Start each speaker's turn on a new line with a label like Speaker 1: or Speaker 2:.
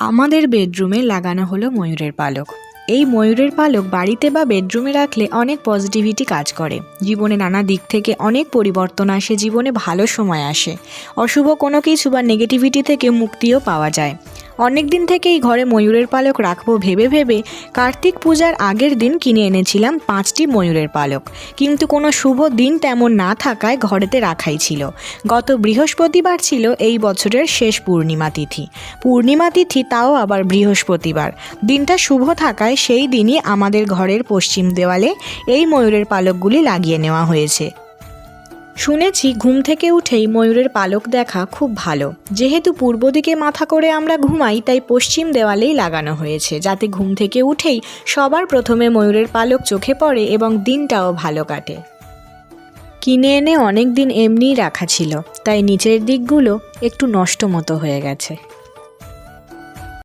Speaker 1: আমাদের বেডরুমে লাগানো হলো ময়ূরের পালক। এই ময়ূরের পালক বাড়িতে বা বেডরুমে রাখলে অনেক পজিটিভিটি কাজ করে। জীবনে নানা দিক থেকে অনেক পরিবর্তন আসে, জীবনে ভালো সময় আসে, অশুভ কোনো কিছু বা নেগেটিভিটি থেকে মুক্তিও পাওয়া যায়। অনেক দিন থেকেই ঘরে ময়ূরের পালক রাখবো ভেবে ভেবে কার্তিক পূজার আগের দিন কিনে এনেছিলাম 5টি ময়ূরের পালক, কিন্তু কোনো শুভ দিন তেমন না থাকায় ঘরেতে রাখাই ছিল। গত বৃহস্পতিবার ছিল এই বছরের শেষ পূর্ণিমা তিথি, তাও আবার বৃহস্পতিবার। দিনটা শুভ থাকায় সেই দিনই আমাদের ঘরের পশ্চিম দেওয়ালে এই ময়ূরের পালকগুলি লাগিয়ে নেওয়া হয়েছে। শুনেছি ঘুম থেকে উঠেই ময়ূরের পালক দেখা খুব ভালো। যেহেতু পূর্ব দিকে মাথা করে আমরা ঘুমাই, তাই পশ্চিম দেওয়ালেই লাগানো হয়েছে, যাতে ঘুম থেকে উঠেই সবার প্রথমে ময়ূরের পালক চোখে পড়ে এবং দিনটাও ভালো কাটে। কিনে এনে অনেক দিন এমনিই রাখা ছিল, তাই নিচের দিকগুলো একটু নষ্ট মতো হয়ে গেছে।